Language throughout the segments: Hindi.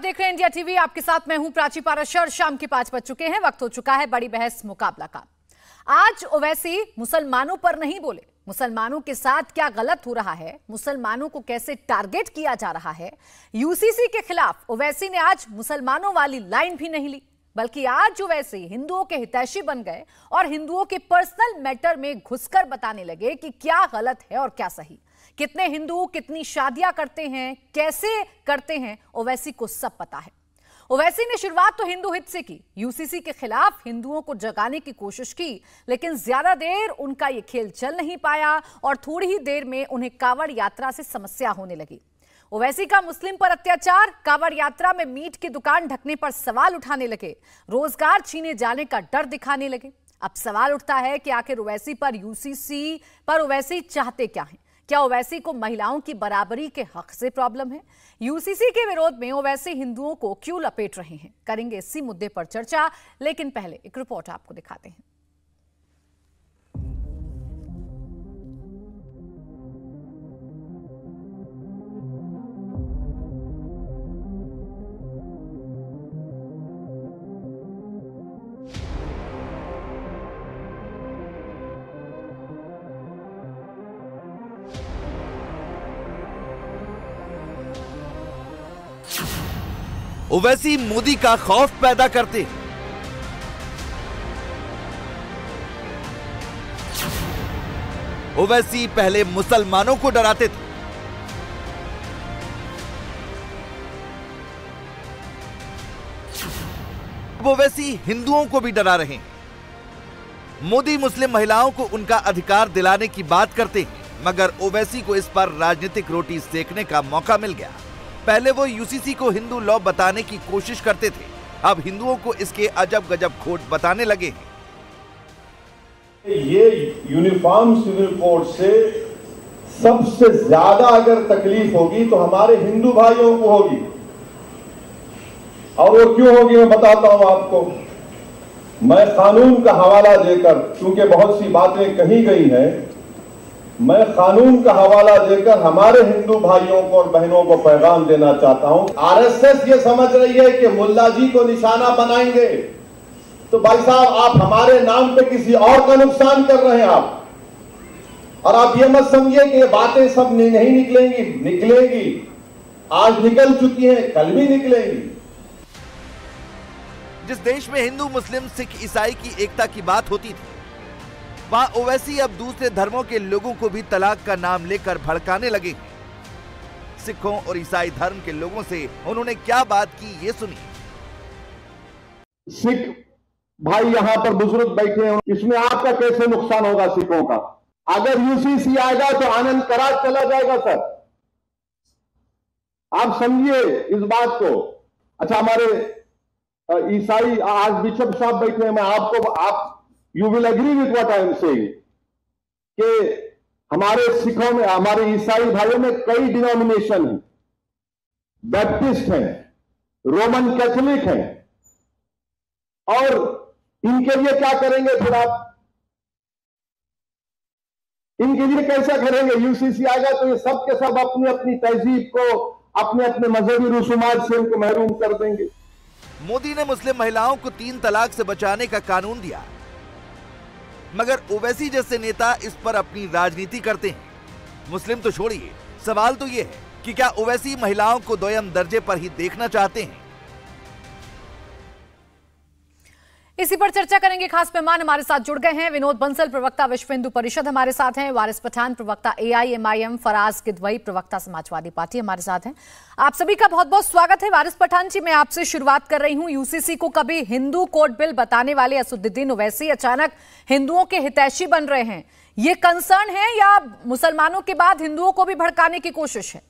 देख रहे हैं इंडिया टीवी। आपके साथ मैं हूं प्राची पाराशर। शाम के 5 बज चुके हैं। वक्त हो चुका है बड़ी बहस मुकाबला का। आज ओवैसी मुसलमानों पर नहीं बोले। मुसलमानों के साथ क्या गलत हो रहा है, मुसलमानों को कैसे टारगेट किया जा रहा है, यूसीसी के खिलाफ ओवैसी ने आज मुसलमानों वाली लाइन भी नहीं ली, बल्कि आज ओवैसी हिंदुओं के हितैषी बन गए और हिंदुओं के पर्सनल मैटर में घुसकर बताने लगे कि क्या गलत है और क्या सही। कितने हिंदू कितनी शादियां करते हैं, कैसे करते हैं, ओवैसी को सब पता है। ओवैसी ने शुरुआत तो हिंदू हित से की। यूसीसी के खिलाफ हिंदुओं को जगाने की कोशिश की, लेकिन ज्यादा देर उनका यह खेल चल नहीं पाया और थोड़ी ही देर में उन्हें कांवड़ यात्रा से समस्या होने लगी। ओवैसी का मुस्लिम पर अत्याचार, कांवड़ यात्रा में मीट की दुकान ढकने पर सवाल उठाने लगे, रोजगार छीने जाने का डर दिखाने लगे। अब सवाल उठता है कि आखिर ओवैसी पर यूसीसी पर ओवैसी चाहते क्या हैं? क्या ओवैसी को महिलाओं की बराबरी के हक से प्रॉब्लम है? यूसीसी के विरोध में ओवैसी हिंदुओं को क्यों लपेट रहे हैं? करेंगे इसी मुद्दे पर चर्चा, लेकिन पहले एक रिपोर्ट आपको दिखाते हैं। ओवैसी मोदी का खौफ पैदा करते हैं। ओवैसी पहले मुसलमानों को डराते थे, अब ओवैसी हिंदुओं को भी डरा रहे हैं। मोदी मुस्लिम महिलाओं को उनका अधिकार दिलाने की बात करते हैं, मगर ओवैसी को इस पर राजनीतिक रोटी सेकने का मौका मिल गया। पहले वो यूसीसी को हिंदू लॉ बताने की कोशिश करते थे, अब हिंदुओं को इसके अजब गजब खोट बताने लगे हैं। ये यूनिफॉर्म सिविल कोड से सबसे ज्यादा अगर तकलीफ होगी तो हमारे हिंदू भाइयों को होगी। और वो क्यों होगी मैं बताता हूं आपको। मैं कानून का हवाला देकर, क्योंकि बहुत सी बातें कही गई हैं, मैं कानून का हवाला देकर हमारे हिंदू भाइयों को और बहनों को पैगाम देना चाहता हूं। आरएसएस ये समझ रही है कि मुल्ला जी को निशाना बनाएंगे, तो भाई साहब आप हमारे नाम पे किसी और का नुकसान कर रहे हैं आप। और आप ये मत समझिए कि ये बातें सब नहीं निकलेंगी, निकलेंगी। आज निकल चुकी हैं, कल भी निकलेंगी। जिस देश में हिंदू मुस्लिम सिख ईसाई की एकता की बात होती थी, वहां ओवैसी अब दूसरे धर्मों के लोगों को भी तलाक का नाम लेकर भड़काने लगे। सिखों और ईसाई धर्म के लोगों से उन्होंने क्या बात की, ये सुनिए। सिख भाई यहां पर बुजुर्ग बैठे हैं, इसमें आपका कैसे नुकसान होगा सिखों का? अगर यूसीसी आएगा तो आनंद करार चला जाएगा सर, आप समझिए इस बात को। अच्छा, हमारे ईसाई आज बिशप साहब बैठे हैं, मैं आपको आप you will agree with what I am saying कि हमारे सिखों में, हमारे ईसाई भाइयों में कई डिनोमिनेशन हैं, बैप्टिस्ट हैं, रोमन कैथोलिक हैं, और इनके लिए क्या करेंगे फिर आप? इनके लिए कैसा करेंगे? यूसीसी आएगा तो ये सब के सब अपनी अपनी तहजीब को, अपने अपने मजहबी रसूमात से उनको महरूम कर देंगे। मोदी ने मुस्लिम महिलाओं को 3 तलाक से बचाने का कानून दिया, मगर ओवैसी जैसे नेता इस पर अपनी राजनीति करते हैं। मुस्लिम तो छोड़िए, सवाल तो ये है कि क्या ओवैसी महिलाओं को दोयम दर्जे पर ही देखना चाहते हैं? इसी पर चर्चा करेंगे। खास मेहमान हमारे साथ जुड़ गए हैं। विनोद बंसल, प्रवक्ता विश्व हिंदू परिषद हमारे साथ हैं। वारिस पठान, प्रवक्ता एआईएमआईएम। फराज किदवई, प्रवक्ता समाजवादी पार्टी हमारे साथ हैं। आप सभी का बहुत बहुत स्वागत है। वारिस पठान जी, मैं आपसे शुरुआत कर रही हूं। यूसीसी को कभी हिंदू कोड बिल बताने वाले असदुद्दीन ओवैसी अचानक हिंदुओं के हितैषी बन रहे हैं, ये कंसर्न है या मुसलमानों के बाद हिंदुओं को भी भड़काने की कोशिश है?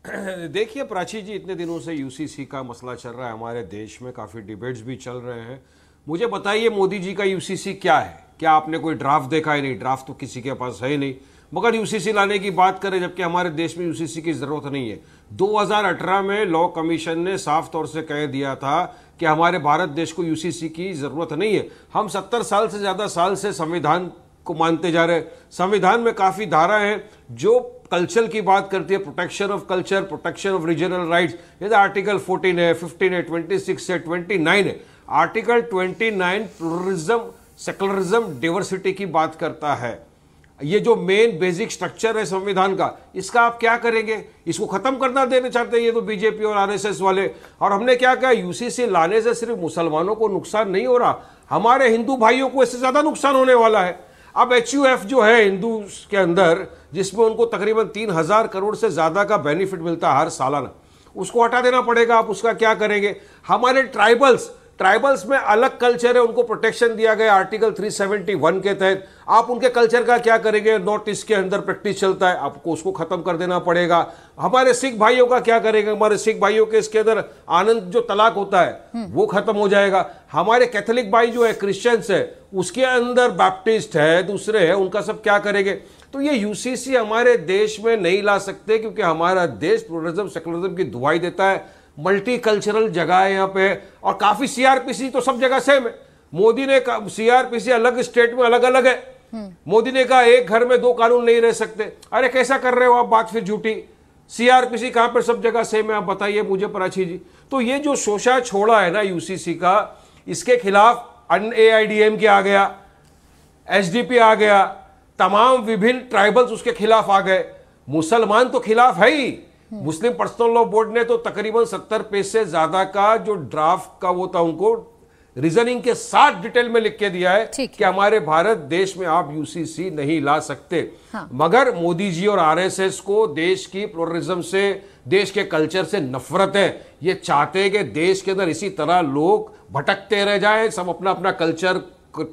देखिए प्राची जी, इतने दिनों से यूसीसी का मसला चल रहा है हमारे देश में, काफ़ी डिबेट्स भी चल रहे हैं। मुझे बताइए मोदी जी का यूसीसी क्या है? क्या आपने कोई ड्राफ्ट देखा है? नहीं, ड्राफ्ट तो किसी के पास है ही नहीं, मगर यूसीसी लाने की बात करें, जबकि हमारे देश में यूसीसी की ज़रूरत नहीं है। 2018 में लॉ कमीशन ने साफ तौर से कह दिया था कि हमारे भारत देश को यूसीसी की ज़रूरत नहीं है। हम 70 साल से ज़्यादा साल से संविधान को मानते जा रहे हैं। संविधान में काफी धाराएं हैं जो कल्चर की बात करती है, protection of culture, protection of regional rights. जैसे आर्टिकल 14 है, 15 है, 26 है, 29 है। आर्टिकल 29 प्लुरलिज्म, सेकुलरिज्म, डाइवर्सिटी की बात करता है। ये जो मेन बेसिक स्ट्रक्चर है संविधान का, इसका आप क्या करेंगे? इसको खत्म करना देना चाहते हैं ये तो बीजेपी और आरएसएस वाले। और हमने क्या कहा, यूसीसी लाने से सिर्फ मुसलमानों को नुकसान नहीं हो रहा, हमारे हिंदू भाइयों को इससे ज्यादा नुकसान होने वाला है। अब HUF जो है हिंदू के अंदर, जिसमें उनको तकरीबन 3000 करोड़ से ज्यादा का बेनिफिट मिलता है हर सालाना, उसको हटा देना पड़ेगा। आप उसका क्या करेंगे? हमारे ट्राइबल्स में अलग कल्चर है, उनको प्रोटेक्शन दिया गया आर्टिकल 371 के तहत। आप उनके कल्चर का क्या करेंगे? नॉर्थ ईस्ट के अंदर प्रैक्टिस चलता है, आपको उसको खत्म कर देना पड़ेगा। हमारे सिख भाइयों का क्या करेंगे? हमारे सिख भाइयों के इसके अंदर आनंद जो तलाक होता है वो खत्म हो जाएगा। हमारे कैथोलिक भाई जो है, क्रिश्चियंस है, उसके अंदर बैप्टिस्ट है, दूसरे है, उनका सब क्या करेंगे? तो ये यूसीसी हमारे देश में नहीं ला सकते, क्योंकि हमारा देश प्लुरलिज्म, सेकुलरिज्म की दुहाई देता है। मल्टी कल्चरल जगह है यहाँ पे, और काफी सीआरपीसी तो सब जगह सेम है। मोदी ने सीआरपीसी अलग स्टेट में अलग अलग है। मोदी ने कहा एक घर में 2 कानून नहीं रह सकते। अरे कैसा कर रहे हो आप बात फिर झूठी? सीआरपीसी कहां पर सब जगह सेम है? आप बताइए मुझे प्राची जी। तो ये जो शोषा छोड़ा है ना यूसीसी का, इसके खिलाफ AIDMK आ गया, SDP आ गया, तमाम विभिन्न ट्राइबल्स उसके खिलाफ आ गए। मुसलमान तो खिलाफ है ही। मुस्लिम पर्सनल लॉ बोर्ड ने तो तकरीबन 70 पेज से ज्यादा का जो ड्राफ्ट का वो था, उनको रीजनिंग के साथ डिटेल में लिख के दिया है कि हमारे भारत देश में आप यूसीसी नहीं ला सकते। हाँ। मगर मोदी जी और आरएसएस को देश की प्लुरलिज्म से, देश के कल्चर से नफरत है। ये चाहते हैं कि देश के अंदर इसी तरह लोग भटकते रह जाएं, सब अपना अपना कल्चर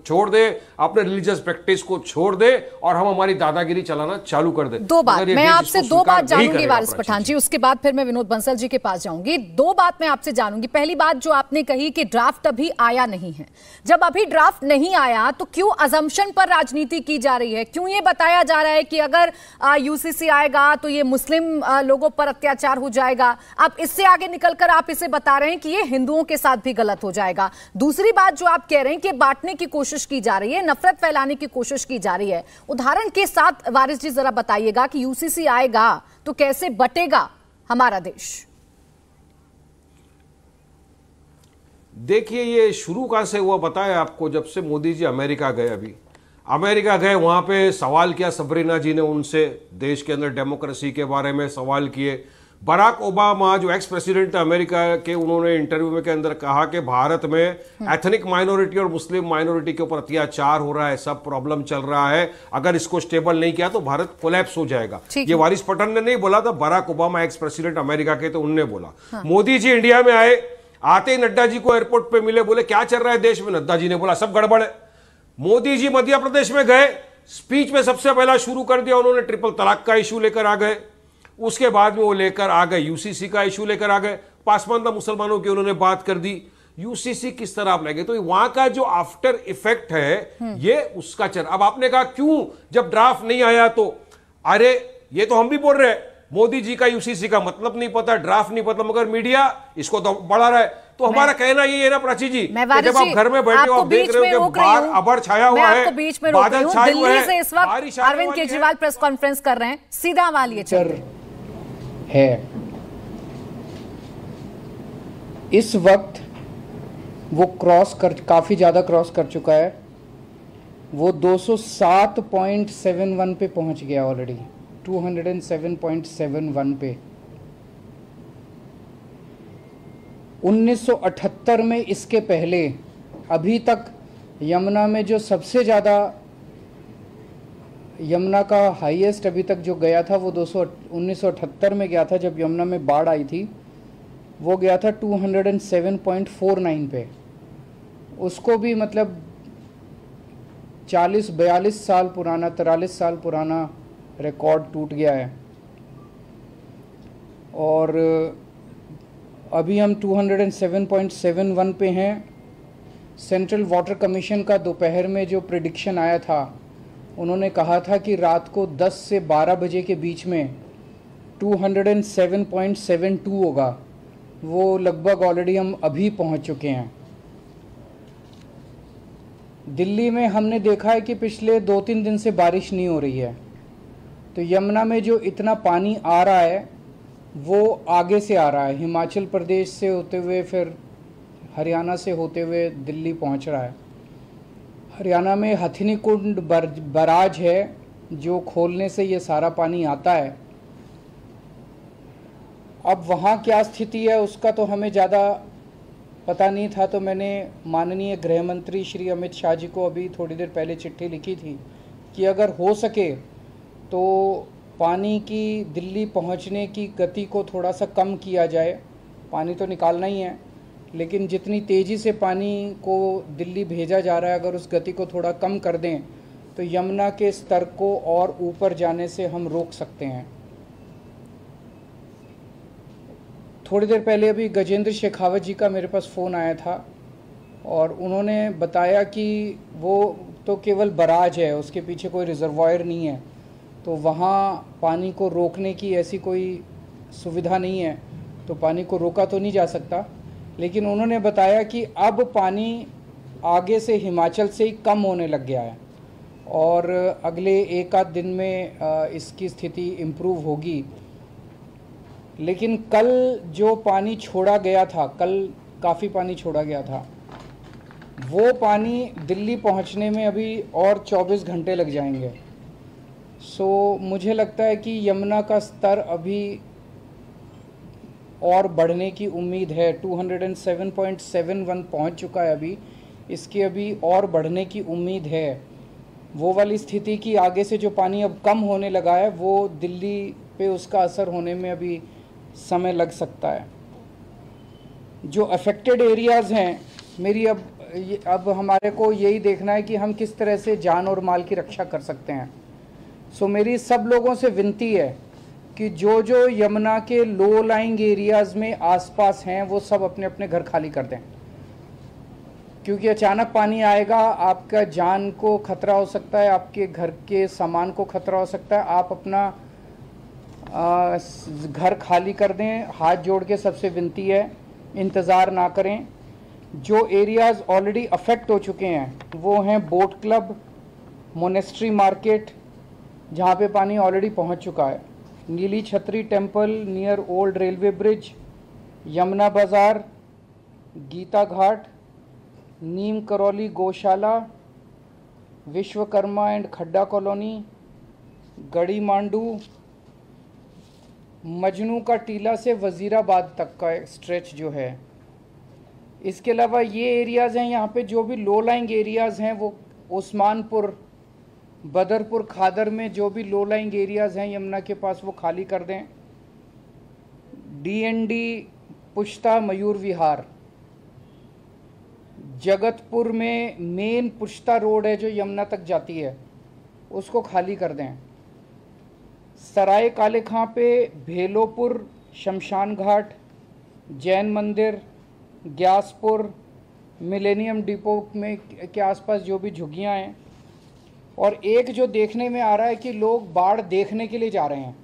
छोड़ दे, अपने रिलीजियस प्रैक्टिस को छोड़ दे, और हम हमारी दादागिरी चलाना चालू कर दे। दो बात मैं आपसे जानूंगी वारिस पठान जी, उसके बाद फिर मैं विनोद बंसल जी के पास जाऊंगी। 2 बात मैं आपसे जानूंगी। पहली बात जो आपने कही कि ड्राफ्ट अभी आया नहीं है, जब अभी ड्राफ्ट नहीं आया तो क्यों अजम्पशन पर राजनीति की जा रही है? क्यों ये बताया जा रहा है कि अगर यूसीसी आएगा तो ये मुस्लिम लोगों पर अत्याचार हो जाएगा? आप इससे आगे निकलकर आप इसे बता रहे हैं कि ये हिंदुओं के साथ भी गलत हो जाएगा। दूसरी बात जो आप कह रहे हैं कि बांटने की कोशिश की जा रही है, नफरत फैलाने की कोशिश की जा रही है। उदाहरण के साथ वारिस जी जरा बताइएगा कि यूसीसी आएगा तो कैसे बटेगा हमारा देश? देखिए, ये शुरू कहां से हुआ बताया आपको, जब से मोदी जी अमेरिका गए। अभी अमेरिका गए, वहां पे सवाल किया सबरीना जी ने उनसे, देश के अंदर डेमोक्रेसी के बारे में सवाल किए। बराक ओबामा जो एक्स प्रेसिडेंट अमेरिका के, उन्होंने इंटरव्यू में के अंदर कहा कि भारत में एथनिक माइनॉरिटी और मुस्लिम माइनॉरिटी के ऊपर अत्याचार हो रहा है, सब प्रॉब्लम चल रहा है, अगर इसको स्टेबल नहीं किया तो भारत कोलैप्स हो जाएगा। ये वारिस पठान ने नहीं बोला था, Barack Obama ex president America के, तो उन्होंने बोला। हाँ। मोदी जी इंडिया में आए, आते ही नड्डा जी को एयरपोर्ट पे मिले, बोले क्या चल रहा है देश में? नड्डा जी ने बोला सब गड़बड़ है। मोदी जी मध्य प्रदेश में गए, स्पीच में सबसे पहला शुरू कर दिया उन्होंने, ट्रिपल तलाक का इशू लेकर आ गए। उसके बाद में वो लेकर आ गए यूसीसी का इशू लेकर आ गए, पासमानदा मुसलमानों की उन्होंने बात कर दी। यूसीसी किस तरह आप लेंगे? तो वहां का जो आफ्टर इफेक्ट है ये उसका चल। अब आपने कहा क्यों जब ड्राफ्ट नहीं आया तो, अरे ये तो हम भी बोल रहे हैं, मोदी जी का यूसीसी का मतलब नहीं पता, ड्राफ्ट नहीं पता, मगर मीडिया इसको तो बढ़ा रहा है। तो हमारा कहना ये है ना प्राची जी, जब आप घर में बैठे हो, आप देख रहे हो कि बाहर अबर छाया हुआ है, बादल छाए हुए हैं, दिल्ली से इस वक्त अरविंद केजरीवाल प्रेस कॉन्फ्रेंस कर रहे हैं, सीधा वाली है। इस वक्त वो काफी ज्यादा क्रॉस कर चुका है। वो 207.71 पे पहुंच गया ऑलरेडी, 207.71 पे। 1978 में इसके पहले अभी तक यमुना में जो सबसे ज़्यादा, यमुना का हाईएस्ट अभी तक जो गया था वो 1978 में गया था, जब यमुना में बाढ़ आई थी, वो गया था 207.49 पे। उसको भी मतलब 40-42 साल पुराना, 43 साल पुराना रिकॉर्ड टूट गया है। और अभी हम 207.71 पे हैं। सेंट्रल वाटर कमीशन का दोपहर में जो प्रेडिक्शन आया था, उन्होंने कहा था कि रात को 10 से 12 बजे के बीच में 207.72 होगा। वो लगभग ऑलरेडी हम अभी पहुंच चुके हैं। दिल्ली में हमने देखा है कि पिछले 2-3 दिन से बारिश नहीं हो रही है, तो यमुना में जो इतना पानी आ रहा है वो आगे से आ रहा है, हिमाचल प्रदेश से होते हुए फिर हरियाणा से होते हुए दिल्ली पहुंच रहा है। हरियाणा में हथिनी कुंड बराज है जो खोलने से ये सारा पानी आता है। अब वहाँ क्या स्थिति है उसका तो हमें ज़्यादा पता नहीं था, तो मैंने माननीय गृह मंत्री श्री अमित शाह जी को अभी थोड़ी देर पहले चिट्ठी लिखी थी कि अगर हो सके तो पानी की दिल्ली पहुंचने की गति को थोड़ा सा कम किया जाए। पानी तो निकालना ही है, लेकिन जितनी तेज़ी से पानी को दिल्ली भेजा जा रहा है अगर उस गति को थोड़ा कम कर दें तो यमुना के स्तर को और ऊपर जाने से हम रोक सकते हैं। थोड़ी देर पहले अभी गजेंद्र शेखावत जी का मेरे पास फ़ोन आया था और उन्होंने बताया कि वो तो केवल बराज है, उसके पीछे कोई रिजर्वायर नहीं है, तो वहाँ पानी को रोकने की ऐसी कोई सुविधा नहीं है, तो पानी को रोका तो नहीं जा सकता। लेकिन उन्होंने बताया कि अब पानी आगे से हिमाचल से ही कम होने लग गया है और अगले 1 आध दिन में इसकी स्थिति इम्प्रूव होगी। लेकिन कल जो पानी छोड़ा गया था, कल काफ़ी पानी छोड़ा गया था, वो पानी दिल्ली पहुंचने में अभी और 24 घंटे लग जाएंगे। सो मुझे लगता है कि यमुना का स्तर अभी और बढ़ने की उम्मीद है। 207.71 पहुंच चुका है अभी, इसकी अभी और बढ़ने की उम्मीद है। वो वाली स्थिति की आगे से जो पानी अब कम होने लगा है वो दिल्ली पे उसका असर होने में अभी समय लग सकता है। जो अफेक्टेड एरियाज़ हैं, मेरी अब हमारे को यही देखना है कि हम किस तरह से जान और माल की रक्षा कर सकते हैं। सो मेरी सब लोगों से विनती है कि जो जो यमुना के लो लाइंग एरियाज़ में आसपास हैं वो सब अपने अपने घर खाली कर दें, क्योंकि अचानक पानी आएगा, आपका जान को खतरा हो सकता है, आपके घर के सामान को खतरा हो सकता है। आप अपना घर खाली कर दें, हाथ जोड़ के सबसे विनती है, इंतज़ार ना करें। जो एरियाज़ ऑलरेडी अफेक्ट हो चुके हैं वो हैं बोट क्लब, मोनेस्ट्री मार्केट जहाँ पे पानी ऑलरेडी पहुँच चुका है, नीली छतरी temple near old railway bridge, Yamuna बाज़ार, गीता घाट, नीम करौली गौशाला, विश्वकर्मा एंड खड्डा कॉलोनी, गड़ी मांडू, मजनू का टीला से वज़ीराबाद तक का स्ट्रेच जो है। इसके अलावा ये एरियाज़ हैं यहाँ पे जो भी लो लाइंग एरियाज़ हैं वो उस्मानपुर, बदरपुर, खादर में जो भी लो लाइंग एरियाज़ हैं यमुना के पास वो खाली कर दें। DND पुश्ता मयूर विहार, जगतपुर में मेन पुश्ता रोड है जो यमुना तक जाती है उसको खाली कर दें। सराय काले खां पे भेलोपुर, शमशान घाट, जैन मंदिर, ग्यासपुर, मिलेनियम डिपो में के आसपास जो भी झुग्गियाँ हैं, और एक जो देखने में आ रहा है कि लोग बाढ़ देखने के लिए जा रहे हैं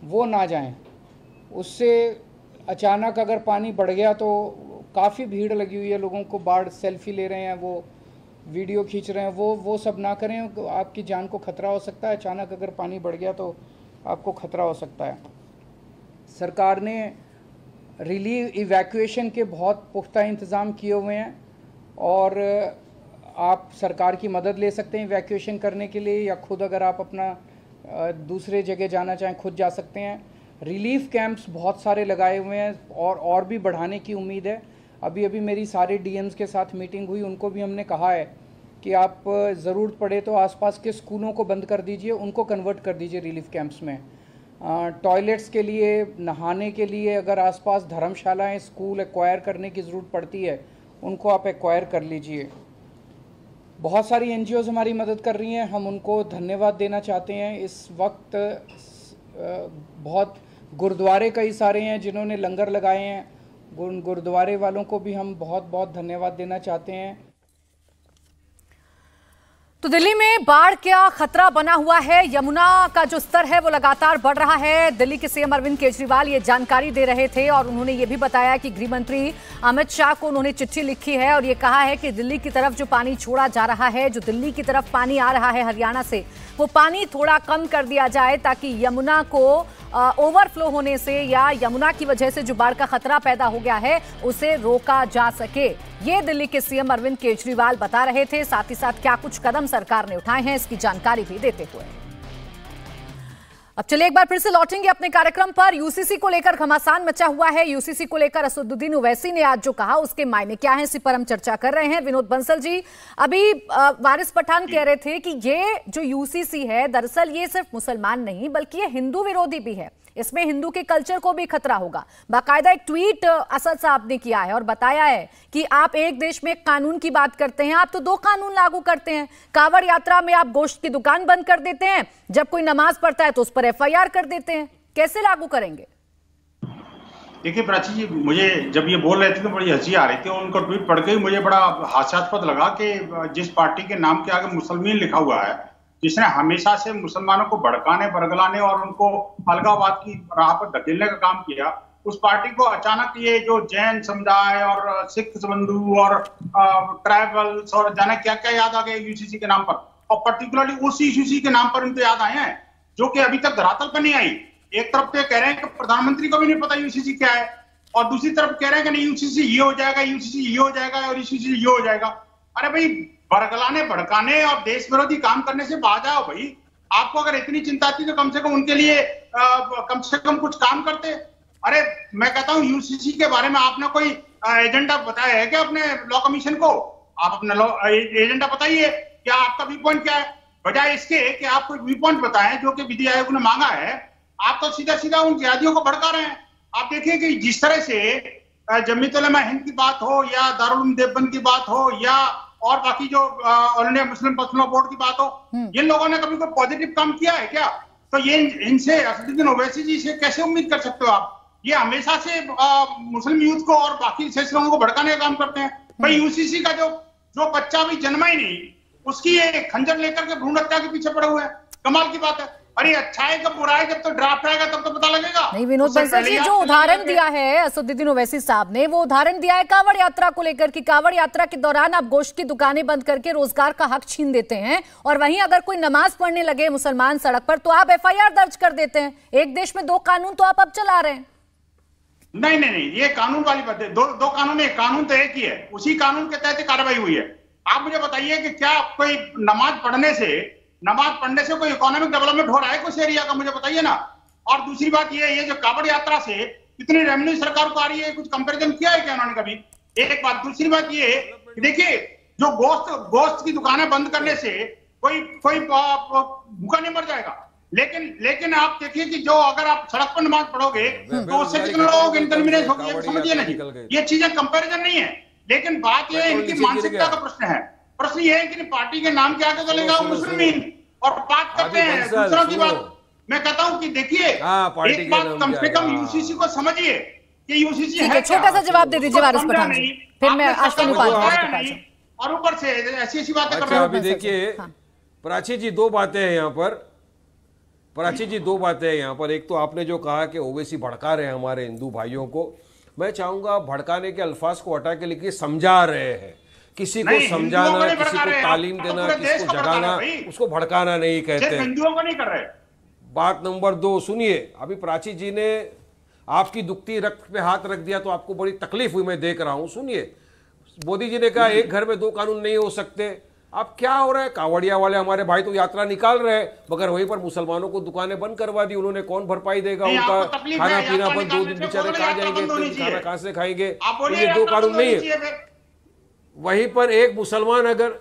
वो ना जाएं। उससे अचानक अगर पानी बढ़ गया तो काफ़ी भीड़ लगी हुई है, लोगों को बाढ़ सेल्फी ले रहे हैं, वो वीडियो खींच रहे हैं, वो सब ना करें। आपकी जान को खतरा हो सकता है, अचानक अगर पानी बढ़ गया तो आपको खतरा हो सकता है। सरकार ने रिलीव इवैक्यूएशन के बहुत पुख्ता इंतज़ाम किए हुए हैं और आप सरकार की मदद ले सकते हैं इवैक्यूएशन करने के लिए, या खुद अगर आप अपना दूसरे जगह जाना चाहें खुद जा सकते हैं। रिलीफ कैंप्स बहुत सारे लगाए हुए हैं और भी बढ़ाने की उम्मीद है। अभी मेरी सारे DMs के साथ मीटिंग हुई, उनको भी हमने कहा है कि आप ज़रूरत पड़े तो आसपास के स्कूलों को बंद कर दीजिए, उनको कन्वर्ट कर दीजिए रिलीफ कैंप्स में। टॉयलेट्स के लिए, नहाने के लिए अगर आसपास धर्मशालाएं, स्कूल एक्वायर करने की ज़रूरत पड़ती है उनको आप एक्वायर कर लीजिए। बहुत सारी NGOs हमारी मदद कर रही हैं, हम उनको धन्यवाद देना चाहते हैं। इस वक्त बहुत गुरुद्वारे कई सारे हैं जिन्होंने लंगर लगाए हैं, गुरुद्वारे वालों को भी हम बहुत बहुत धन्यवाद देना चाहते हैं। तो दिल्ली में बाढ़ का खतरा बना हुआ है। यमुना का जो स्तर है वो लगातार बढ़ रहा है। दिल्ली के सीएम अरविंद केजरीवाल ये जानकारी दे रहे थे और उन्होंने ये भी बताया कि गृह मंत्री अमित शाह को उन्होंने चिट्ठी लिखी है और ये कहा है कि दिल्ली की तरफ जो पानी छोड़ा जा रहा है, जो दिल्ली की तरफ पानी आ रहा है हरियाणा से, वो पानी थोड़ा कम कर दिया जाए ताकि यमुना को ओवरफ्लो होने से या यमुना की वजह से जो बाढ़ का खतरा पैदा हो गया है उसे रोका जा सके। ये दिल्ली के सीएम अरविंद केजरीवाल बता रहे थे। साथ ही साथ क्या कुछ कदम सरकार ने उठाए हैं इसकी जानकारी भी देते हुए। अब चलिए एक बार फिर से लौटेंगे अपने कार्यक्रम पर। यूसीसी को लेकर घमासान मचा हुआ है। यूसीसी को लेकर असदुद्दीन ओवैसी ने आज जो कहा उसके मायने क्या हैं, इसी पर हम चर्चा कर रहे हैं। विनोद बंसल जी, अभी वारिस पठान कह रहे थे कि ये जो यूसीसी है दरअसल ये सिर्फ मुसलमान नहीं बल्कि ये हिंदू विरोधी भी है, इसमें हिंदू के कल्चर को भी खतरा होगा। बाकायदा एक ट्वीट असद साहब ने किया है और बताया है कि आप एक देश में एक कानून की बात करते हैं, आप तो दो कानून लागू करते हैं। कांवड़ यात्रा में आप गोश्त की दुकान बंद कर देते हैं, जब कोई नमाज पढ़ता है तो उस पर एफआईआर कर देते हैं। कैसे लागू करेंगे? देखिए प्राची जी, मुझे जब ये बोल रहे थे तो बड़ी हंसी आ रही थी। उनको ट्वीट पढ़ के ही मुझे बड़ा हास्यास्पद लगा कि जिस पार्टी के नाम के आगे मुसलमान लिखा हुआ है, जिसने हमेशा से मुसलमानों को भड़काने, बरगलाने और उनको अलगाववाद की राह पर धकेलने का काम किया, उस पार्टी को अचानक ये जो जैन समुदाय और सिख बंधु और ट्राइबल्स और जाने क्या क्या याद आ गए यूसीसी के नाम पर, और पर्टिकुलरली उस यूसीसी के नाम पर इनको याद आए हैं जो कि अभी तक धरातल पर नहीं आई। एक तरफ तो कह रहे हैं कि प्रधानमंत्री को भी नहीं पता यूसीसी क्या है, और दूसरी तरफ कह रहे हैं कि नहीं यूसीसी ये हो जाएगा, यूसीसी ये हो जाएगा और यूसीसी ये हो जाएगा। अरे भाई, बरगलाने, भड़काने और देश विरोधी काम करने से बाहर जाओ भाई। आपको अगर इतनी चिंता थी तो कम से कम उनके लिए कम से कम कुछ काम करते। अरे मैं कहता हूँ यूसीसी के बारे में आपने कोई एजेंडा बताया है क्या अपने लॉ कमीशन को? आप अपना एजेंडा बताइए, क्या आपका व्यू पॉइंट क्या है, बजाय इसके कि आप कोई व्यू पॉइंट बताएं जो कि विधि आयोग ने मांगा है। आप तो सीधा सीधा उन जिहादियों को भड़का रहे हैं। आप देखिए कि जिस तरह से जमीयत उलमा हिंद की बात हो या दारुल उलूम देवबंद की बात हो या और बाकी जो all India Muslim personal board की बात हो, इन लोगों ने कभी कोई पॉजिटिव काम किया है क्या? तो ये इनसे असदुद्दीन ओवैसी जी से कैसे उम्मीद कर सकते हो आप? ये हमेशा से मुस्लिम यूथ को और बाकी शेष लोगों को भड़काने का काम करते हैं। भाई यूसीसी का जो बच्चा भी जन्मा ही नहीं, उसकी ये खंजर लेकर के भ्रूण हत्या के पीछे पड़े हुए हैं। कमाल की बात है। अरे अच्छा है, जब बुरा है, जब तो ड्राफ्ट आएगा तब तो पता लगेगा। नहीं, विनोद बंसल जी, जो उदाहरण दिया है असदुद्दीन ओवैसी साहब ने, वो उदाहरण दिया है कांवड़ यात्रा को लेकर कि कांवड़ यात्रा के दौरान आप गोश्त की दुकानें बंद करके रोजगार का हक छीन देते हैं, और वहीं अगर कोई नमाज पढ़ने लगे मुसलमान सड़क पर तो आप एफआईआर दर्ज कर देते हैं। एक देश में दो कानून तो आप अब चला रहे हैं। नहीं नहीं नहीं, ये कानून वाली बात है। दो कानून है, कानून तो एक ही है, उसी कानून के तहत कार्रवाई हुई है। आप मुझे बताइए कि क्या कोई नमाज पढ़ने से कोई इकोनॉमिक डेवलपमेंट हो रहा है कुछ एरिया का? मुझे बताइए ना। और दूसरी बात ये जो कांवड़ यात्रा से कितनी रेवेन्यू सरकार को आ रही है, कुछ कंपैरिजन किया है क्या उन्होंने कभी? एक बात। दूसरी बात ये देखिए, जो गोश्त की दुकानें बंद करने से कोई भूखा नहीं मर जाएगा, लेकिन आप देखिए कि जो अगर आप सड़क पर नमाज पढ़ोगे तो उससे कितने लोगों को इनकन्वीनियंस होगी, समझिए नहीं। ये चीजें कंपैरिजन नहीं है, लेकिन बात यह है इनकी मानसिकता का प्रश्न है। प्रश्न यह है कि पार्टी के नाम के आगे चलेगा मुस्लिम और बात करते हैं दूसरों की बात। मैं कहता हूं कि देखिए, एक बात कम से कम यूसीसी को समझिए कि यूसीसी है। छोटा सा जवाब दे दीजिए वारिस पठान जी, फिर मैं अश्विनी पाल और ऊपर से ऐसी बातें कर रहे हैं। अभी देखिए प्राची जी, दो बातें हैं यहाँ पर। प्राची जी, दो बातें हैं यहाँ पर। एक तो आपने जो कहा कि ओवैसी भड़का रहे हैं हमारे हिंदू भाइयों को, मैं चाहूंगा भड़काने के अल्फाज को हटा के लिखिए समझा रहे हैं। किसी को समझाना, किसी को तालीम देना, किसी को जगाना, उसको भड़काना नहीं कहते। हिंदुओं को नहीं कर रहे। बात नंबर दो सुनिए। अभी प्राची जी ने आपकी दुखती रक्त पे हाथ रख दिया तो आपको बड़ी तकलीफ हुई, मैं देख रहा हूं। सुनिए, मोदी जी ने कहा एक घर में दो कानून नहीं हो सकते। अब क्या हो रहा है, कांवड़िया वाले हमारे भाई तो यात्रा निकाल रहे हैं, मगर वहीं पर मुसलमानों को दुकानें बंद करवा दी उन्होंने। कौन भरपाई देगा उनका खाना पीना बंद? 2 दिन बेचारे कहाँ जाएंगे, खाना कहाँ से खाएंगे? तो ये दो कानून नहीं है। वहीं पर एक मुसलमान अगर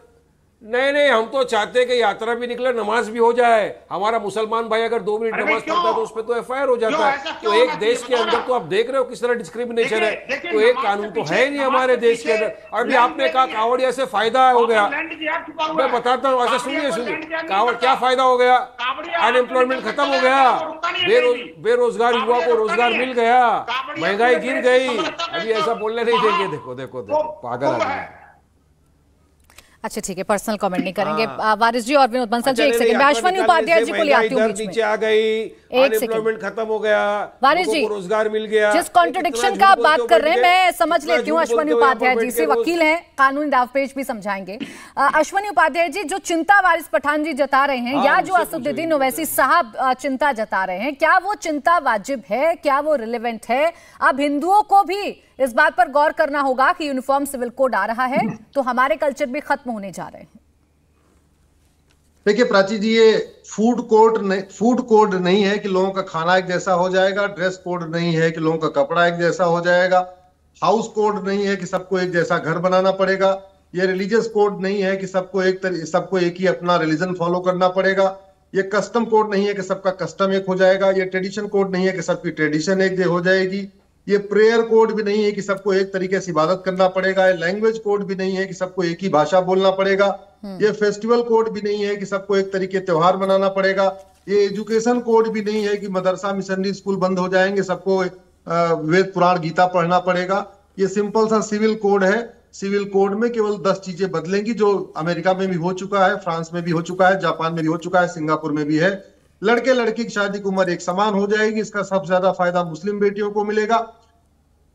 नहीं, हम तो चाहते हैं कि यात्रा भी निकले, नमाज भी हो जाए। हमारा मुसलमान भाई अगर 2 मिनट नमाज पढ़ता है तो उस पर तो एफआईआर हो जाता है। तो एक देश के अंदर तो आप देख रहे हो किस तरह डिस्क्रिमिनेशन है। तो एक कानून तो है नहीं हमारे देश के अंदर। अभी आपने कहा कांवड़िया से फायदा हो गया, मैं बताता हूँ। ऐसा सुनिए, कांवड़ क्या फायदा हो गया? अनएम्प्लॉयमेंट खत्म हो गया, बेरोजगार युवा को रोजगार मिल गया, महंगाई गिर गई। अभी ऐसा बोलने नहीं देंगे। देखो पागल आदमी। अच्छा ठीक है, पर्सनल कमेंट नहीं करेंगे। वारिस जी और विनोद बंसल जी, एक सेकंड, मैं अश्वनी उपाध्याय जी को ले आती हूँ बीच में। नीचे आ गई, अनएम्प्लॉयमेंट खत्म हो गया, वारिस जी रोजगार मिल गया। जिस कॉन्ट्रडिक्शन का आप बात कर रहे हैं मैं समझ लेती हूँ। अश्वनी उपाध्याय जी से वकील हैं, कानूनी दावपेच भी समझाएंगे। अश्वनी उपाध्याय जी, जो चिंता वारिस पठान जी जता रहे हैं या जो असदुद्दीन ओवैसी साहब चिंता जता रहे हैं, क्या वो चिंता वाजिब है, क्या वो रिलेवेंट है? अब हिंदुओं को भी इस बात पर गौर करना होगा कि यूनिफॉर्म सिविल कोड आ रहा है तो हमारे कल्चर भी खत्म होने जा रहे हैं। देखिए प्राची जी, ये फूड कोड नहीं है कि लोगों का खाना एक जैसा हो जाएगा, ड्रेस कोड नहीं है कि लोगों का कपड़ा एक जैसा हो जाएगा, हाउस कोड नहीं है कि सबको एक जैसा घर बनाना पड़ेगा, ये रिलीजियस कोड नहीं है कि सबको एक ही अपना रिलीजन फॉलो करना पड़ेगा, ये कस्टम कोड नहीं है कि सबका कस्टम एक हो जाएगा, ये ट्रेडिशन कोड नहीं है कि सबकी ट्रेडिशन एक हो जाएगी, ये प्रेयर कोड भी नहीं है कि सबको एक तरीके से इबादत करना पड़ेगा, ये लैंग्वेज कोड भी नहीं है कि सबको एक ही भाषा बोलना पड़ेगा, ये फेस्टिवल कोड भी नहीं है कि सबको एक तरीके त्योहार मनाना पड़ेगा, ये एजुकेशन कोड भी नहीं है कि मदरसा मिशनरी स्कूल बंद हो जाएंगे, सबको वेद पुराण गीता पढ़ना पड़ेगा। ये सिंपल सा सिविल कोड है। सिविल कोड में केवल 10 चीजें बदलेंगी, जो अमेरिका में भी हो चुका है, फ्रांस में भी हो चुका है, जापान में भी हो चुका है, सिंगापुर में भी है। लड़के लड़की की शादी की उम्र एक समान हो जाएगी, इसका सबसे ज्यादा फायदा मुस्लिम बेटियों को मिलेगा।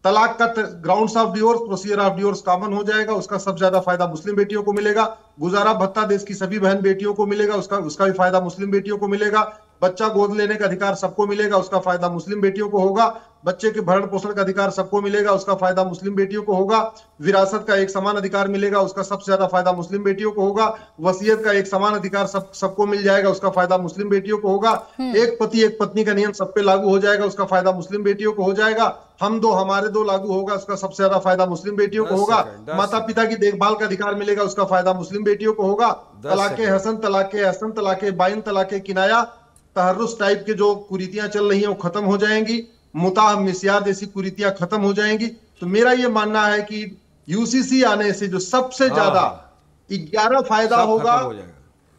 तलाक का grounds of divorce, procedure of divorce common हो जाएगा, उसका सबसे ज्यादा फायदा मुस्लिम बेटियों को मिलेगा। गुजारा भत्ता देश की सभी बहन बेटियों को मिलेगा, उसका भी फायदा मुस्लिम बेटियों को मिलेगा। बच्चा गोद लेने का अधिकार सबको मिलेगा, उसका फायदा मुस्लिम बेटियों को होगा। बच्चे के भरण पोषण का अधिकार सबको मिलेगा, उसका फायदा मुस्लिम बेटियों को होगा। विरासत का एक समान अधिकार मिलेगा, उसका सबसे ज्यादा फायदा मुस्लिम बेटियों को होगा। वसीयत का एक समान अधिकार सबको मिल जाएगा, उसका फायदा मुस्लिम बेटियों को होगा। एक पति एक पत्नी का नियम सब पे लागू हो जाएगा, उसका फायदा मुस्लिम बेटियों को हो जाएगा। हम दो हमारे दो लागू होगा, उसका सबसे ज्यादा फायदा मुस्लिम बेटियों को होगा। माता पिता की देखभाल का अधिकार मिलेगा, उसका फायदा मुस्लिम बेटियों को होगा। तलाके हसन, तलाके अहसन, तलाके बाइन, तलाके किनाया, तहर्रुस टाइप के जो कुरीतियां चल रही हैं वो खत्म हो जाएंगी। मुताह मिस्यार जैसी कुरीतियां खत्म हो जाएंगी। तो मेरा ये मानना है कि यूसीसी आने से जो सबसे ज्यादा 11 फायदा होगा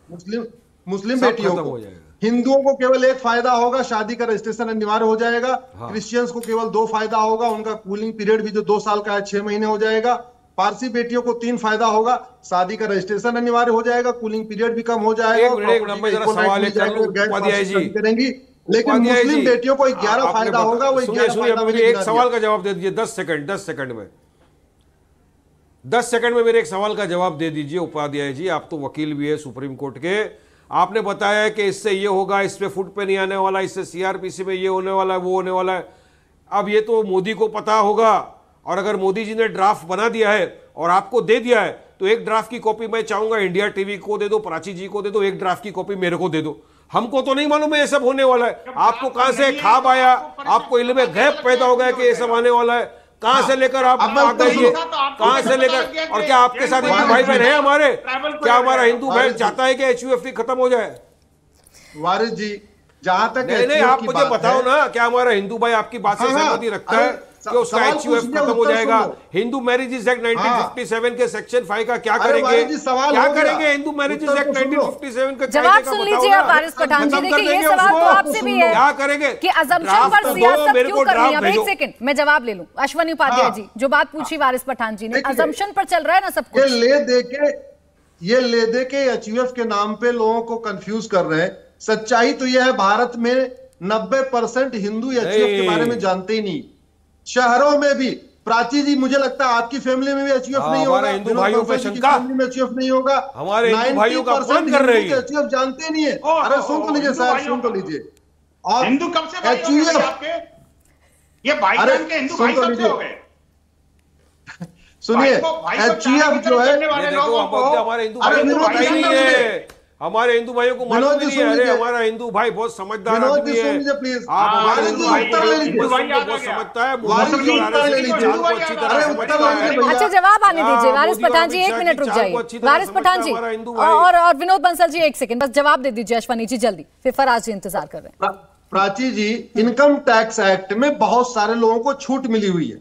मुस्लिम बेटियों को। हिंदुओं को केवल एक फायदा होगा, शादी का रजिस्ट्रेशन अनिवार्य हो जाएगा। क्रिश्चियंस को केवल 2 फायदा होगा, उनका कूलिंग पीरियड भी जो 2 साल का है 6 महीने हो जाएगा। पारसी बेटियों को 3 फायदा होगा, शादी का रजिस्ट्रेशन अनिवार्य हो जाएगा, कूलिंग पीरियड भी कम हो जाएगा, करेंगी। लेकिन मुस्लिम बेटियों को 11 फायदा होगा, वो 11 मुझे एक सवाल का जवाब दे दीजिए 10 सेकंड में मेरे एक सवाल का जवाब दे दीजिए उपाध्याय जी। आप तो वकील भी है सुप्रीम कोर्ट के। आपने बताया कि इससे ये होगा, इस पे फुट पे नहीं आने वाला, इससे सीआरपीसी में ये होने वाला है, वो होने वाला है। अब ये तो मोदी को पता होगा, और अगर मोदी जी ने ड्राफ्ट बना दिया है और आपको दे दिया है तो एक ड्राफ्ट की कॉपी मैं चाहूंगा इंडिया टीवी को दे दो, प्राची जी को दे दो, एक ड्राफ्ट की कॉपी मेरे को दे दो। हमको तो नहीं मालूम है ये सब होने वाला है। आपको कहां से ख्वाब आया, आपको इल्म गैब पैदा हो गया कि ये सब आने वाला है? कहां से लेकर आप आ गए ये? कहां से लेकर? और क्या आपके साथ हिंदू भाई बहन है हमारे? क्या हमारा हिंदू बहन चाहता है कि HUFT खत्म हो जाए? वारिस जी, जहां तक नहीं आप मुझे बताओ ना, क्या हमारा हिंदू भाई आपकी बात से सहमति रखता है कि उसका HUF खत्म हो जाएगा? हिंदू मैरिजेस एक्ट 1957 के सेक्शन 5 का क्या करेंगे? क्या करेंगे हिंदू मैरिजेस एक्ट 1957 का? जवाब सुन लीजिए आप वारिस पठान जी। देखिए ये सवाल तो आपसे भी है, क्या करेंगे कि अज़म्पशन पर सियासत क्यों करनी है? अब एक सेकंड मैं जवाब ले लूं। अश्वनी उपाध्याय जी, जो बात पूछी वारिस पठान जी ने, अज़म्पशन पर चल रहा है ना सब कुछ। ये ले दे के HUF के नाम पे लोगों को कंफ्यूज कर रहे हैं। सच्चाई तो यह है, भारत में 90% हिंदू HUF के बारे में जानते ही नहीं। शहरों में भी, प्राची जी मुझे लगता है आपकी फैमिली में भी HUF नहीं होगा, हिंदू भाइयों पे शंका, फैमिली में HUF नहीं होगा, हमारे हिंदू भाइयों का अपमान कर रही है। HUF जानते नहीं है। अरे सुन तो लीजिए साहब, सुन तो लीजिए। और हिंदू कब से HUF आपके ये भाई के हिंदू भाई कब से हो गए? सुनिए, HUF जो है, हमारे हिंदू भाइयों को नहीं है, हमारे हिंदू भाइयों को मालूम नहीं है। अरे हमारा हिंदू भाई बहुत समझदार आदमी है। आप हमारे हिंदू भाई को बहुत समझता है, अच्छी तरह समझता है। अच्छा जवाब आने दीजिए वारिस पठान जी, 1 मिनट रुक जाइए। वारिस पठान जी और विनोद बंसल जी 1 सेकंड बस जवाब दे दीजिए अश्वनी जी जल्दी, फिर फराज जी इंतजार कर रहे हैं। प्राची जी, इनकम टैक्स एक्ट में बहुत सारे लोगों को छूट मिली हुई है।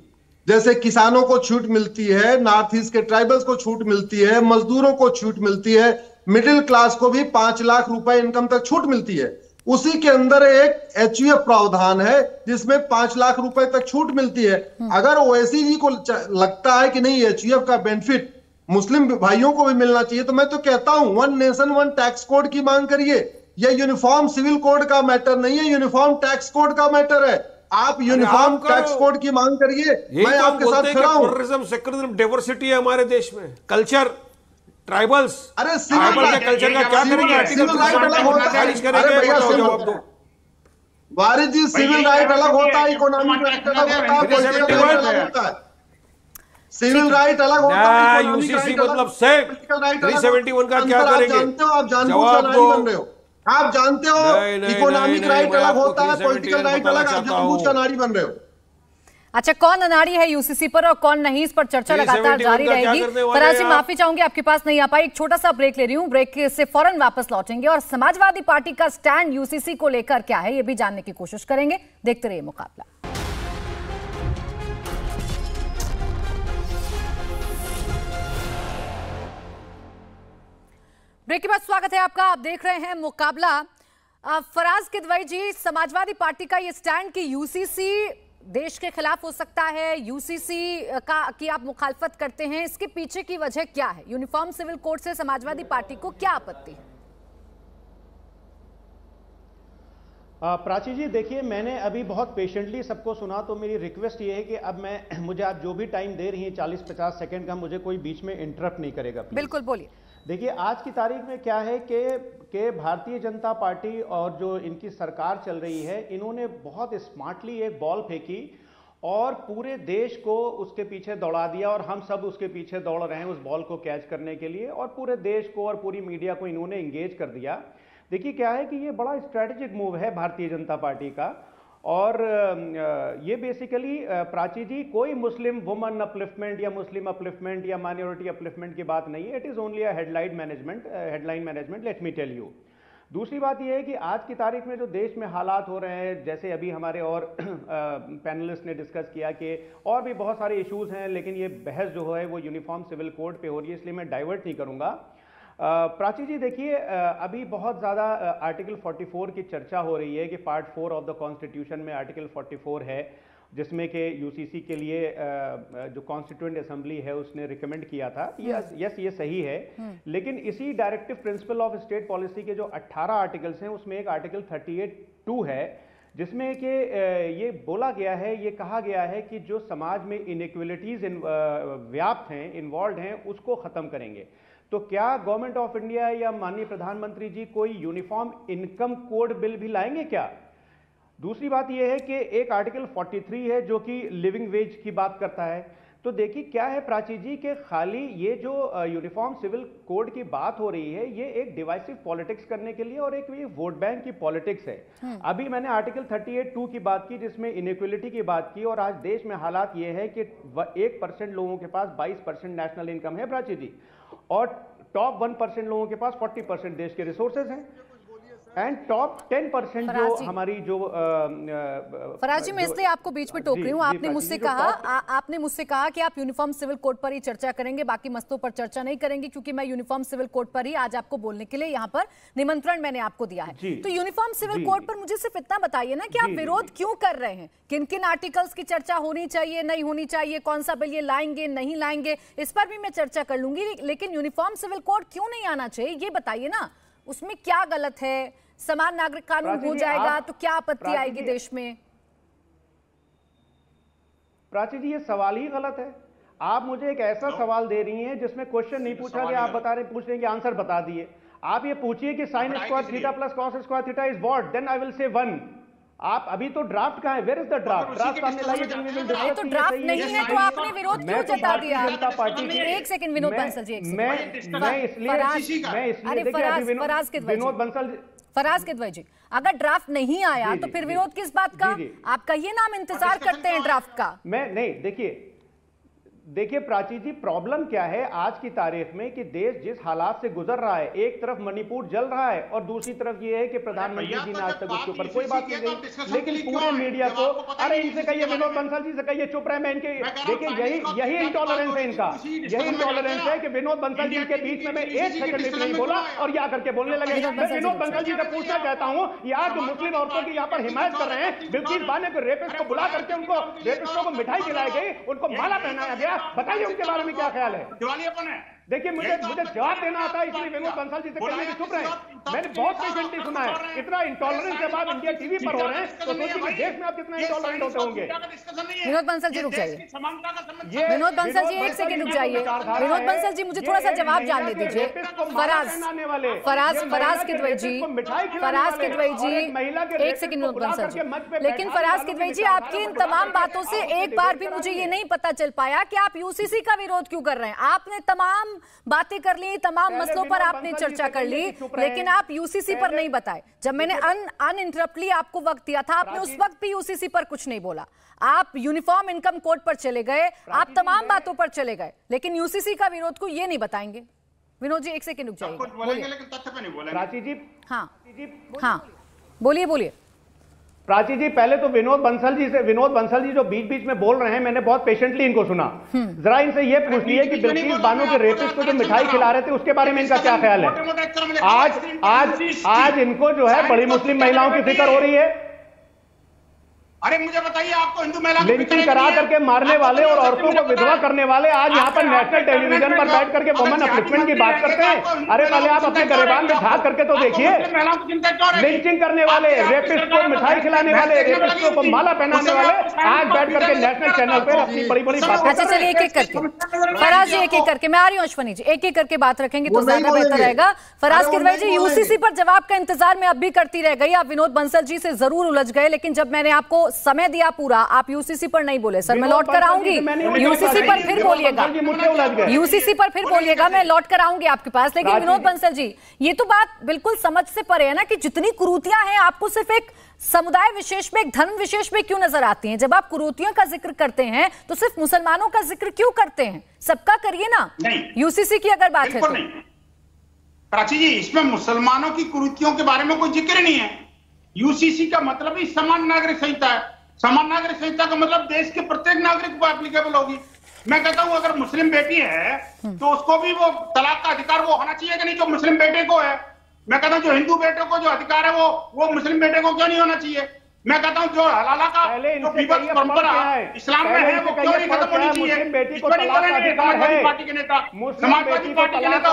जैसे किसानों को छूट मिलती है, नॉर्थ ईस्ट के ट्राइबल्स को छूट मिलती है, मजदूरों को छूट मिलती है, मिडिल क्लास को भी 5 लाख रुपए इनकम तक छूट मिलती है। उसी के अंदर एक HUF प्रावधान है जिसमें 5 लाख रुपए तक छूट मिलती है। अगर ओवैसी जी को लगता है कि नहीं HUF का बेनिफिट मुस्लिम भाइयों को भी मिलना चाहिए। तो मैं तो कहता हूं, one nation one tax code की मांग करिए। यह यूनिफॉर्म सिविल कोड का मैटर नहीं है, यूनिफॉर्म टैक्स कोड का मैटर है। आप यूनिफॉर्म टैक्स कोड की मांग करिए, मैं आपके साथ खड़ा हूं। प्लुरलिज्म, सेक्युलरिज्म, डाइवर्सिटी है हमारे देश में, कल्चर, ट्राइबल्स। अरे ट्राइबल के कल्चर का क्या करेंगे? वारिस जी, सिविल राइट अलग होता है, इकोनॉमिक राइट अलग होता है, पॉलिटिकल राइट अलग होता है। सिविल राइट अलग होता है, यूसीसी मतलब से 371 का क्या करेंगे? जानते हो, आप जानबूझकर नारी बन रहे हो। आप जानते हो इकोनॉमिक राइट अलग होता है, पॉलिटिकल राइट अलग, आप जानबूझकर नारी बन रहे हो। अच्छा, कौन अनाड़ी है यूसीसी पर और कौन नहीं, इस पर चर्चा लगातार जारी रहेगी। फराज जी, माफी चाहूंगी आपके पास नहीं आ पाई, एक छोटा सा ब्रेक ले रही हूं, ब्रेक से फौरन वापस लौटेंगे और समाजवादी पार्टी का स्टैंड यूसीसी को लेकर क्या है ये भी जानने की कोशिश करेंगे। देखते रहिए मुकाबला। ब्रेक के बाद स्वागत है आपका, आप देख रहे हैं मुकाबला। फराज किदवई जी, समाजवादी पार्टी का ये स्टैंड कि यूसीसी देश के खिलाफ हो सकता है, यूसीसी की आप मुखालफत करते हैं, इसके पीछे की वजह क्या है? यूनिफॉर्म सिविल कोड से समाजवादी पार्टी को क्या आपत्ति है? प्राची जी, देखिए, मैंने अभी बहुत पेशेंटली सबको सुना, तो मेरी रिक्वेस्ट ये है कि अब मुझे आप जो भी टाइम दे रही हैं 40-50 सेकंड का, मुझे कोई बीच में इंटरप्ट नहीं करेगा। बिल्कुल, बोलिए। देखिए, आज की तारीख में क्या है कि भारतीय जनता पार्टी और जो इनकी सरकार चल रही है, इन्होंने बहुत स्मार्टली एक बॉल फेंकी और पूरे देश को उसके पीछे दौड़ा दिया और हम सब उसके पीछे दौड़ रहे हैं उस बॉल को कैच करने के लिए, और पूरे देश को और पूरी मीडिया को इन्होंने एंगेज कर दिया। देखिए, क्या है कि ये बड़ा स्ट्रैटेजिक मूव है भारतीय जनता पार्टी का, और ये बेसिकली प्राची जी कोई मुस्लिम वुमन अपलिफ्टमेंट या मुस्लिम अपलिफ्टमेंट या माइनॉरिटी अपलिफ्टमेंट की बात नहीं है। It is only a headline management, let me tell you. दूसरी बात यह है कि आज की तारीख में जो देश में हालात हो रहे हैं, जैसे अभी हमारे और पैनलिस्ट ने डिस्कस किया कि और भी बहुत सारे इश्यूज हैं, लेकिन ये बहस जो है वो यूनिफॉर्म सिविल कोड पे हो रही है, इसलिए मैं डाइवर्ट नहीं करूंगा। प्राची जी, देखिए, अभी बहुत ज़्यादा आर्टिकल 44 की चर्चा हो रही है कि पार्ट 4 ऑफ द कॉन्स्टिट्यूशन में आर्टिकल 44 है, जिसमें कि यूसीसी के लिए जो कॉन्स्टिट्यूएंट असेंबली है उसने रिकमेंड किया था। यस, ये सही है, लेकिन इसी directive principle of state policy के जो 18 आर्टिकल्स हैं उसमें एक आर्टिकल 38(2) है, जिसमें कि ये बोला गया है, ये कहा गया है कि जो समाज में इनइक्वलिटीज व्याप्त हैं, इन्वॉल्व हैं, उसको ख़त्म करेंगे। तो क्या गवर्नमेंट ऑफ इंडिया या माननीय प्रधानमंत्री जी कोई यूनिफॉर्म इनकम कोड बिल भी लाएंगे क्या? दूसरी बात यह है कि एक आर्टिकल 43 है जो कि लिविंग वेज की बात करता है। तो देखिए, क्या है प्राची जी के खाली ये जो यूनिफॉर्म सिविल कोड की बात हो रही है, ये एक डिवाइसिव पॉलिटिक्स करने के लिए और एक ये वोट बैंक की पॉलिटिक्स है। अभी मैंने आर्टिकल 38(2) की बात की, जिसमें इनइक्वलिटी की बात की, और आज देश में हालात ये है कि 1% लोगों के पास 22% नेशनल इनकम है प्राची जी, और टॉप 1% लोगों के पास 40% देश के रिसोर्सेज हैं, एंड टॉप 10% जो हमारी जो फराज जी, मैं इसलिए आपको बीच में टोक रही हूँ। आपने मुझसे कहा कि आप यूनिफॉर्म सिविल कोड पर ही चर्चा करेंगे, बाकी मसलों पर चर्चा नहीं करेंगे, क्योंकि मैं यूनिफॉर्म सिविल कोड पर ही आज आपको बोलने के लिए यहाँ पर निमंत्रण मैंने आपको दिया है। तो यूनिफॉर्म सिविल कोड पर मुझे सिर्फ इतना बताइए ना कि आप विरोध क्यों कर रहे हैं, किन किन आर्टिकल्स की चर्चा होनी चाहिए, नहीं होनी चाहिए, कौन सा बिल ये लाएंगे नहीं लाएंगे, इस पर भी मैं चर्चा कर लूंगी, लेकिन यूनिफॉर्म सिविल कोड क्यों नहीं आना चाहिए ये बताइए ना, उसमें क्या गलत है? समान नागरिक कानून हो जाएगा तो क्या आपत्ति आएगी देश में? प्राची जी, ये सवाल ही गलत है। आप मुझे एक ऐसा सवाल दे रही हैं जिसमें क्वेश्चन नहीं पूछा गया, आप पूछ रहे हैं कि आंसर बता दिए। आप ये पूछिए कि sine square theta plus cos square theta is what, then I will say 1। आप अभी तो ड्राफ्ट कहाँ है? Where is the draft? Draft सामने लाइए। तो ड्राफ्ट नहीं है तो आपने विरोध क्यों जता दिया? जनता पार्टी की एक सेकंड विनोद बंसल जी, फराज किदवई जी, अगर ड्राफ्ट नहीं आया तो फिर विरोध किस बात का? आप कहिए ना, हम इंतजार करते हैं ड्राफ्ट का। मैं नहीं, देखिए प्राची जी, प्रॉब्लम क्या है आज की तारीख में कि देश जिस हालात से गुजर रहा है, एक तरफ मणिपुर जल रहा है और दूसरी तरफ ये है कि प्रधानमंत्री जी ने आज तक उसके ऊपर कोई बात नहीं कही, लेकिन पूरे मीडिया को अरे इनसे कहिए, विनोद बंसल जी से कहिए चुप रहे। मैं इनके देखिए यही इंटॉलरेंस है इनका, यही इंटॉलरेंस है कि विनोद बंसल जी के बीच में मैं 1 सेकंड भी नहीं बोला और ये आकर के बोलने लगे। मैं विनोद बंसल जी से पूछना चाहता हूँ, यहाँ जो मुस्लिम औरतों की यहाँ पर हिमायत कर रहे हैं, बिल्किस बानो को रेपिस्ट को बुला करके उनको रेपिस्टों को मिठाई खिलाई गई, उनको माला पहनाया गया, बताइए उनके बारे में क्या ख्याल है? दिवालियापन है। देखिए मुझे जवाब देना आता है, इसलिए विनोद बंसल जी से कहने की चुप रहे। मैंने बहुत पेशेंटली सुना है, इतना इंटॉलरेंस जब आप इंडिया टीवी पर हो रहे हैं तो सोचिए कि देश में आप कितना इंटॉलरेंट होते होंगे। विनोद बंसल जी रुक जाइए, विनोद बंसल जी एक सेकंड रुक जाइए। विनोद बंसल जी मुझे थोड़ा सा जवाब जानने दीजिए। फराज किदवई जी, एक सेकंड विनोद बंसल जी, लेकिन फराज किदवई जी आपकी इन तमाम बातों से एक बार भी मुझे ये नहीं पता चल पाया कि आप यूसीसी का विरोध क्यों कर रहे हैं। आपने तमाम बातें कर ली, तमाम मसलों पर आपने चर्चा कर ली, लेकिन आप यूसीसी पर नहीं बताए। जब मैंने अनइंटरप्टली आपको वक्त दिया था, आपने उस वक्त भी यूसीसी पर कुछ नहीं बोला। आप यूनिफॉर्म इनकम कोड पर चले गए, आप तमाम बातों पर चले गए, लेकिन यूसीसी का विरोध को ये नहीं बताएंगे। विनोद जी एक सेकंड रुक जाइए। प्राची जी, हाँ बोलिए। प्राची जी पहले तो विनोद बंसल जी जो बीच बीच में बोल रहे हैं, मैंने बहुत पेशेंटली इनको सुना। जरा इनसे ये पूछ लिया कि बिल्किस बानो के रेपिस्ट को जो मिठाई खिला रहे थे उसके बारे में इनका क्या ख्याल है। आज इनको जो है बड़ी मुस्लिम महिलाओं की फिक्र हो रही है। अरे मुझे बताइए, आपको हिंदू महिला लिंचिंग करा करके मारने वाले और औरतों को विधवा करने वाले आज यहाँ पर नेशनल टेलीविजन पर बैठ करके वुमेन अपलिफ्टमेंट की बात करते हैं। अरे पहले आप अपने गरेबान में झांक करके तो देखिए। लिंचिंग करने वाले, रेपिस्ट को मिठाई खिलाने वाले, रेपिस्टों को माला पहनाने वाले आज बैठ करके नेशनल चैनल पर अपनी बड़ी बड़ी बातें। अच्छा चलिए एक एक करके, फराज जी एक एक करके, मैं आ रही हूँ अश्वनी जी, एक एक करके बात रखेंगे तो ज्यादा बेहतर रहेगा। फराज किदवई जी यूसीसी पर जवाब का इंतजार मैं अब भी करती रह गई। आप विनोद बंसल जी से जरूर उलझ गए, लेकिन जब मैंने आपको समय दिया पूरा, आप यूसीसी पर नहीं बोले। सर मैं लौट कर आऊंगी, यूसीसी पर फिर बोलिएगा, यूसीसी पर फिर बोलिएगा, मैं लौट कर आऊंगी आपके पास। लेकिन विनोद बंसल जी ये तो बात बिल्कुल समझ से परे है ना कि जितनी कुरीतियां हैं आपको सिर्फ एक समुदाय विशेष में, एक धर्म विशेष में क्यों नजर आती हैं? जब आप कुरीतियों का जिक्र करते हैं तो सिर्फ मुसलमानों का जिक्र क्यों करते हैं? सबका करिए ना। यूसीसी की अगर बात है तो प्राची जी, इसमें मुसलमानों की कुरीतियों के बारे में कोई जिक्र नहीं है। यूसीसी का मतलब ही समान नागरिक संहिता है। समान नागरिक संहिता का मतलब देश के प्रत्येक नागरिक को एप्लीकेबल होगी। मैं कहता हूं अगर मुस्लिम बेटी है तो उसको भी वो तलाक का अधिकार वो होना चाहिए कि नहीं, जो मुस्लिम बेटे को है। मैं कहता हूं जो हिंदू बेटे को जो अधिकार है वो मुस्लिम बेटे को क्यों नहीं होना चाहिए। मैं कहता हूं जो हलाला का जो विभक्त परंपरा इस्लाम में है वो क्यों नहीं खत्म होनी चाहिए। समाजवादी पार्टी के नेता, समाजवादी पार्टी के नेता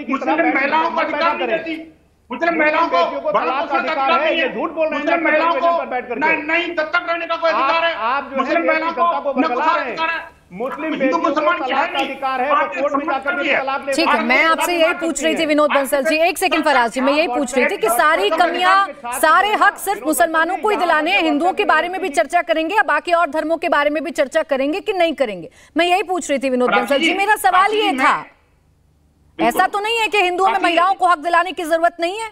मुस्लिम महिलाओं को अधिकार नहीं देती, मुस्लिम महिलाओं को झूठ बोल रहे हैं, मुस्लिम महिलाओं को नहीं दत्तक रहने का कोई अधिकार है, मुस्लिम महिलाओं को मुस्लिम हिंदू मुसलमान का अधिकार है, वो कोर्ट में जाकर के तलाक ले। ठीक है, मैं आपसे यही पूछ रही थी विनोद बंसल जी, एक सेकंड फराज जी, मैं यही पूछ रही थी कि सारी कमियां, सारे हक सिर्फ मुसलमानों को ही दिलाने हैं। हिंदुओं के बारे में भी चर्चा करेंगे या बाकी और धर्मों के बारे में भी चर्चा करेंगे कि नहीं करेंगे? मैं यही पूछ रही थी विनोद बंसल जी। मेरा सवाल ये था, ऐसा तो नहीं है कि हिंदुओं में महिलाओं को हक दिलाने की जरूरत नहीं है?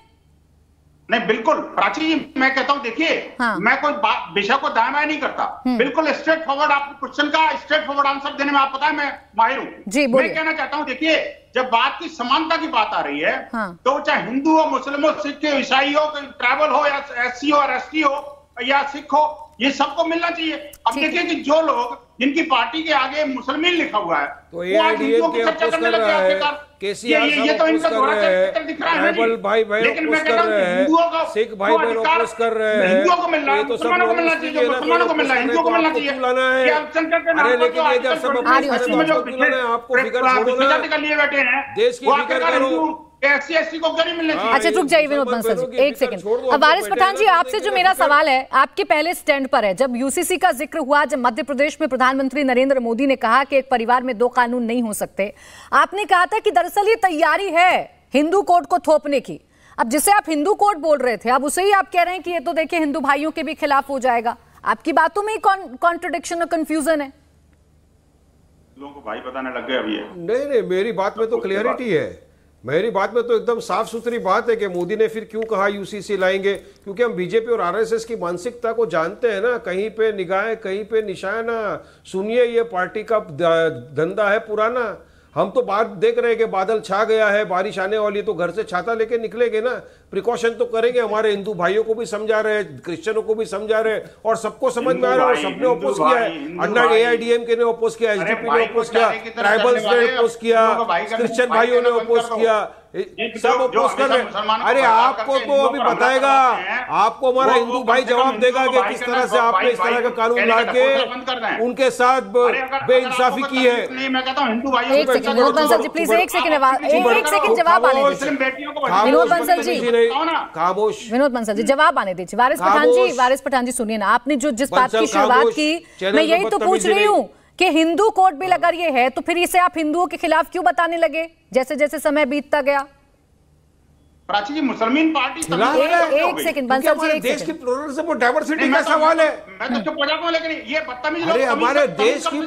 नहीं, बिल्कुल प्राची जी, मैं कहता हूं देखिए, मैं कोई विषय को दाएं बाएं नहीं करता, बिल्कुल स्ट्रेट फॉरवर्ड। आप क्वेश्चन का स्ट्रेट फॉरवर्ड आंसर देने में आप पता है मैं माहिर हूं। मैं कहना चाहता हूं देखिए, जब बात की समानता की बात आ रही है तो चाहे हिंदू हो, मुस्लिम हो, सिख हो, ईसाई हो, ट्राइबल हो या एससी हो, एसटी हो या सिख हो, ये सबको मिलना चाहिए। अब देखिए कि जो लोग जिनकी पार्टी के आगे मुसलमान लिखा हुआ है तो ये हिंदुओं की चर्चा करने लगे आखिरकार। ये तो इनका दोहरा चरित्र दिख रहा है। भाई बहन अपोज कर रहे हैं, सिख भाई बहन अपोज कर रहे हैं, हिंदुओं को मिलना है, मुसलमानों को मिलना चाहिए, मुसलमानों को मिलना है, हिंदुओं को मिलना चाहिए। अरे लेकिन ये जब सब आपको फिक्र छोड़ो ना, बैठे हैं देश की फिक्र करो। SC को क्यों नहीं मिलना चाहिए? अच्छा रुक जाइए विनोद बंसल जी, एक सेकंड। अब वारिस पठान जी, आपसे जो मेरा सवाल है आपके पहले स्टैंड पर है। जब यूसीसी का जिक्र हुआ, जब मध्य प्रदेश में प्रधानमंत्री नरेंद्र मोदी ने कहा कि एक परिवार में 2 कानून नहीं हो सकते, आपने कहा था कि दरअसल ये तैयारी है हिंदू कोड को थोपने की। अब जिसे आप हिंदू कोड बोल रहे थे, अब उसे ही आप कह रहे हैं कि ये तो देखिए हिंदू भाइयों के भी खिलाफ हो जाएगा। आपकी बातों में ही कॉन्ट्रडिक्शन और कंफ्यूजन है। लोगों को भाई बताने लग गए अभी। नहीं, मेरी बात में तो क्लियरिटी है, मेरी बात में तो एकदम साफ सुथरी बात है कि मोदी ने फिर क्यों कहा यूसीसी लाएंगे, क्योंकि हम बीजेपी और आरएसएस की मानसिकता को जानते हैं ना। कहीं पे निगाहें, कहीं पे निशाना। सुनिए, ये पार्टी का धंधा है पुराना। हम तो बात देख रहे हैं कि बादल छा गया है, बारिश आने वाली, तो घर से छाता लेके निकलेंगे ना। प्रिकॉशन तो करेंगे, हमारे हिंदू भाइयों को भी समझा रहे हैं, क्रिश्चियनों को भी समझा रहे हैं, और सबको समझ में आ रहा है। और सबने अपोज किया है, अन्ना AIDMK ने अपोज किया, SDP ने अपोज किया, ट्राइबल्स ने अपोज किया, क्रिश्चियन भाइयों ने अपोज किया, सब अपोज कर रहे हैं। अरे आपको तो अभी बताएगा, आपको हमारा हिंदू भाई जवाब देगा कि किस तरह से आपने इस तरह का कानून ला के उनके साथ बेइंसाफी की है। मैं कहता हूँ हिंदू भाई, एक सेकंड विनोद बंसल जी प्लीज, एक सेकंड जवाब आने दीजिए विनोद बंसल जी, खामोश विनोद बंसल जी जवाब आने दीजिए। वारिस पठान जी सुनिए ना, आपने जो जिस बात की शुरुआत की, मैं यही तो पूछ रही हूँ कि हिंदू कोड बिल अगर ये है तो फिर इसे आप हिंदुओं के खिलाफ क्यों बताने लगे जैसे जैसे समय बीतता गया? प्राची जी, मुसलमान पार्टी एक सेकंड बंसल जी, एक देश की प्लुरलिज्म और डाइवर्सिटी का सवाल है। मैं तो चुप हो जाता हूं, लेकिन ये बदतमीजी अरे हमारे देश की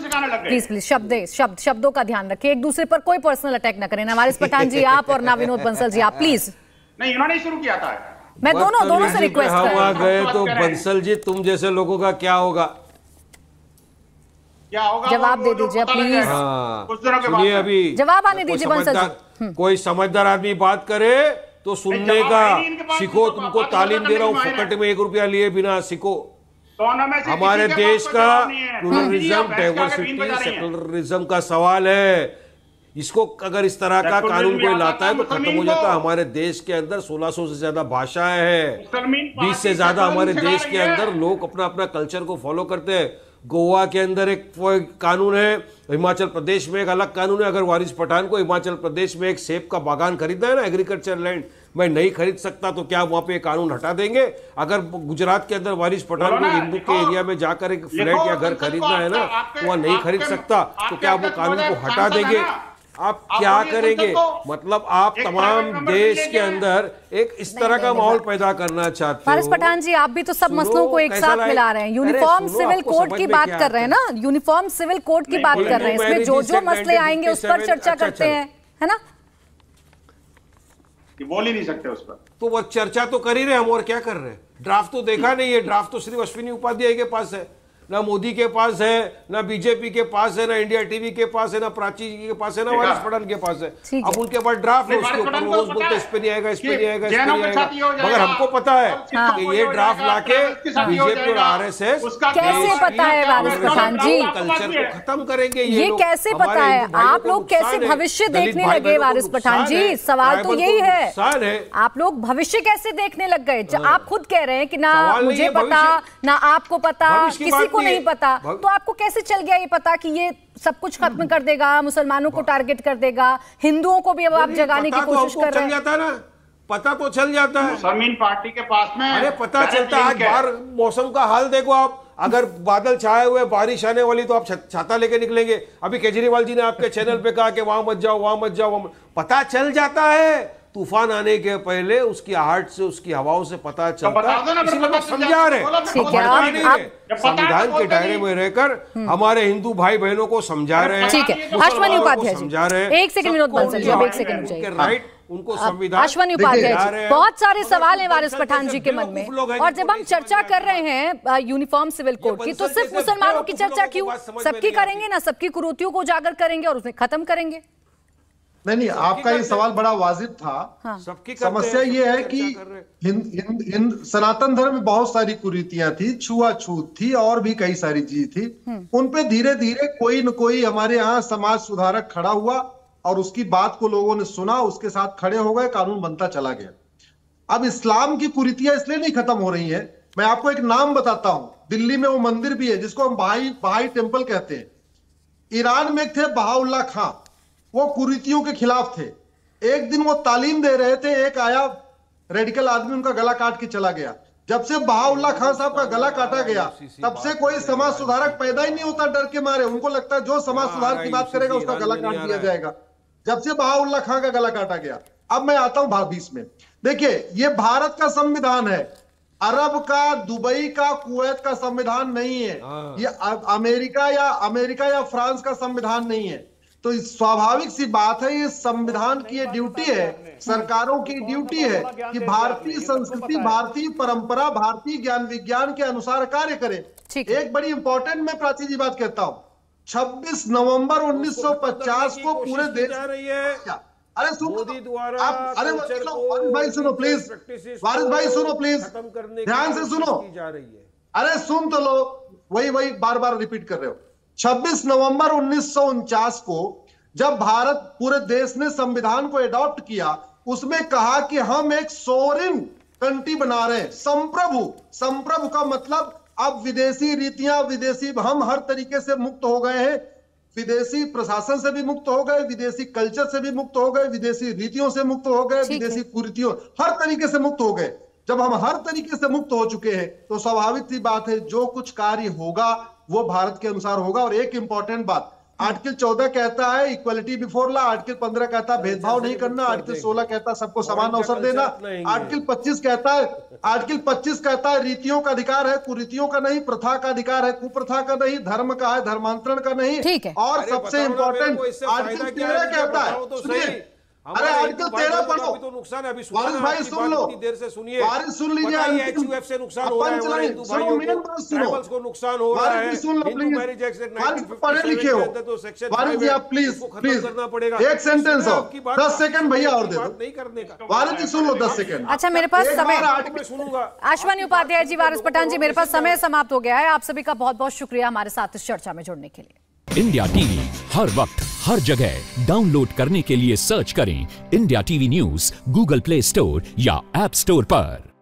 प्लीज शब्दों का ध्यान रखिए, एक दूसरे पर कोई पर्सनल अटैक न करें ना वारिस पठान जी आप और ना विनोद बंसल जी आप प्लीज। नहीं, इन्होंने शुरू किया था। मैं दोनों से रिक्वेस्ट कर रहा हूं। गए तो बंसल जी तुम जैसे लोगों का क्या होगा? जवाब दे दीजिए प्लीज। सुनिए, अभी जवाब आने दीजिए बंसल जी। कोई समझदार आदमी बात करे तो सुनने का सीखो। तुमको तालीम दे रहा हूँ, फुकट में 1 रुपया लिए बिना सीखो। हमारे देश का प्लुरलिज्म, डाइवर्सिटी, सेकुलरिज्म का सवाल है। इसको अगर इस तरह का कानून कोई लाता है तो खत्म हो जाता है। हमारे देश के अंदर 1600 से ज्यादा भाषाएं हैं, 20 से ज्यादा हमारे देश के अंदर लोग अपना अपना कल्चर को फॉलो करते हैं। गोवा के अंदर एक कानून है, हिमाचल प्रदेश में एक अलग कानून है। अगर वारिस पठान को हिमाचल प्रदेश में एक सेब का बागान खरीदना है ना, एग्रीकल्चर लैंड, मैं नहीं खरीद सकता, तो क्या वहां पे कानून हटा देंगे? अगर गुजरात के अंदर वारिस पठान को हिंदू के एरिया में जाकर एक फ्लैट या घर खरीदना है ना, तो वहां नहीं खरीद सकता, तो क्या वो कानून को हटा देंगे? आप क्या करेंगे? मतलब आप तमाम देश के अंदर एक इस तरह का माहौल पैदा करना चाहते हो। वारिस पठान जी आप भी तो सब मसलों को एक साथ मिला रहे हैं। यूनिफॉर्म सिविल कोड की बात कर रहे हैं ना, यूनिफॉर्म सिविल कोड की बात कर रहे हैं। इसमें जो जो मसले आएंगे उस पर चर्चा करते हैं, है ना? बोल ही नहीं सकते उस पर। तो वो चर्चा तो कर ही रहे हम, और क्या कर रहे हैं? ड्राफ्ट तो देखा नहीं है, ड्राफ्ट तो सिर्फ अश्विनी उपाध्याय के पास है, ना मोदी के पास है, ना बीजेपी के पास है, ना इंडिया टीवी के पास है, ना प्राची जी के पास है, ना वारिस पठान के पास है। अब उनके पास ड्राफ्ट है, उसके ऊपर रोज बोलते इस पे नहीं आएगा, इस पे नहीं आएगा, इस पे नहीं आएगा। मगर हमको पता है कि ये ड्राफ्ट लाके बीजेपी और आरएसएस कैसे पता है वारिस पठान जी, कल्चर को खत्म करेंगे। ये कैसे पता है? आप लोग कैसे भविष्य देखने लगे वारिस पठान जी? सवाल तो यही है, आप लोग भविष्य कैसे देखने लग गए? आप खुद कह रहे हैं कि ना मुझे पता, ना आपको पता, किसी को नहीं पता, तो आपको कैसे चल गया ये पता कि ये सब कुछ खत्म कर देगा, मुसलमानों को टारगेट कर देगा, हिंदुओं को भी अब आप जगाने की कोशिश कर रहे हैं? पता तो चल जाता है मुसलमान पार्टी के पास में। अरे पता चलता है। आज बाहर मौसम का हाल देखो आप, अगर बादल छाए हुए, बारिश आने वाली, तो आप छाता लेके निकलेंगे। अभी केजरीवाल जी ने आपके चैनल पे कहा कि वहां मत जाओ, वहां मत जाओ, पता चल जाता है। तूफान आने के पहले उसकी आहट से, उसकी हवाओं से पता चलता है। इसीलिए लोग समझा रहे, संविधान के दायरे में रहकर हमारे हिंदू भाई बहनों को समझा रहे हैं। ठीक है, अश्विनी उपाध्याय समझा रहे हैं। एक सेकंड विनोद बंसल जी, अब एक सेकंड चाहिए। राइट, उनको संविधान। अश्विनी उपाध्याय जी, बहुत सारे सवाल हैं वारिस पठान जी के मन में, और जब हम चर्चा कर रहे हैं यूनिफॉर्म सिविल कोड की, तो सिर्फ मुसलमानों की चर्चा क्यों? सबकी करेंगे ना, सबकी कुरीतियों को उजागर करेंगे और उन्हें खत्म करेंगे। नहीं, आपका ये सवाल बड़ा वाजिब था। हाँ। समस्या ये है कि सनातन धर्म में बहुत सारी कुरीतियां थी, छुआछूत थी, और भी कई सारी चीज थी। उन पे धीरे धीरे कोई न कोई हमारे यहाँ समाज सुधारक खड़ा हुआ और उसकी बात को लोगों ने सुना, उसके साथ खड़े हो गए, कानून बनता चला गया। अब इस्लाम की कुरीतियां इसलिए नहीं खत्म हो रही है। मैं आपको एक नाम बताता हूं, दिल्ली में वो मंदिर भी है जिसको हम बहाई टेम्पल कहते हैं। ईरान में थे बहाउल्लाह खां, वो कुरीतियों के खिलाफ थे। एक दिन वो तालीम दे रहे थे, एक आया रेडिकल आदमी, उनका गला काट के चला गया। जब से बहाउल्लाह खां साहब का गला काटा गया, तब से कोई समाज सुधारक पैदा ही नहीं होता, डर के मारे। उनको लगता है जो समाज सुधार की बात करेगा उसका गला काट दिया जाएगा। जब से बहाउल्लाह खां का गला काटा गया। अब मैं आता हूं भाग 20 में। देखिए, ये भारत का संविधान है, अरब का, दुबई का, कुवैत का संविधान नहीं है। ये अमेरिका या फ्रांस का संविधान नहीं है। तो स्वाभाविक सी बात है, ये संविधान की ये ड्यूटी है, सरकारों की ड्यूटी है कि भारतीय संस्कृति, भारतीय परंपरा, भारतीय ज्ञान विज्ञान के अनुसार कार्य करे। एक बड़ी इंपॉर्टेंट मैं प्राची जी बात कहता हूं, 26 नवंबर 1950 को पूरे देश अरे सुनो, आप अरे वारिस भाई सुनो प्लीज, वारिस भाई सुनो प्लीज, ध्यान से सुनो, अरे सुन तो लो, वही बार बार रिपीट कर रहे हो। 26 नवंबर 1949 को जब भारत पूरे देश ने संविधान को एडॉप्ट किया, उसमें कहा कि हम एक सोवरेन कंट्री बना रहे हैं, संप्रभु का मतलब अब विदेशी रीतियां, विदेशी, हम हर तरीके से मुक्त हो गए हैं, विदेशी प्रशासन से भी मुक्त हो गए, विदेशी कल्चर से भी मुक्त हो गए, विदेशी रीतियों से मुक्त हो गए, विदेशी कुरीतियों, हर तरीके से मुक्त हो गए। जब हम हर तरीके से मुक्त हो चुके हैं तो स्वाभाविक सी बात है जो कुछ कार्य होगा वो भारत के अनुसार होगा। और एक इंपॉर्टेंट बात, आर्टिकल 14 कहता है इक्वलिटी बिफोर लॉ, आर्टिकल 15 कहता है भेदभाव नहीं करना, आर्टिकल 16 कहता है सबको समान अवसर देना, आर्टिकल 25 कहता है रीतियों का अधिकार है, कुरीतियों का नहीं, प्रथा का अधिकार है, कुप्रथा का नहीं, धर्म का है, धर्मांतरण का नहीं। और सबसे इंपॉर्टेंट आर्टिकल 13 कहता है, अरे आर्टिकल 13 पढ़ो तो नुकसान है। अभी वारिस भाई सुन लो, देर से सुनिए, वारिस सुन लीजिए, HUF से नुकसान हो रहा है, हमारे हिंदू भाइयों को नुकसान हो रहा है, हिंदू मैरिज एक्ट 1957 पढ़े लिखे हो, वारिस जी आप प्लीज करना पड़ेगा। एक सेंटेंस हो, 10 सेकंड भैया और दे दो, नहीं करने का। वारिस जी सुन लो 10 सेकंड। अच्छा मेरे पास समय, सुनूंगा। अश्वनी उपाध्याय जी, वारिस पठान जी, मेरे पास समय समाप्त हो गया है। आप सभी का बहुत बहुत शुक्रिया हमारे साथ इस चर्चा में जुड़ने के लिए। इंडिया टीवी हर वक्त हर जगह डाउनलोड करने के लिए सर्च करें India TV news Google play store या ऐप स्टोर पर।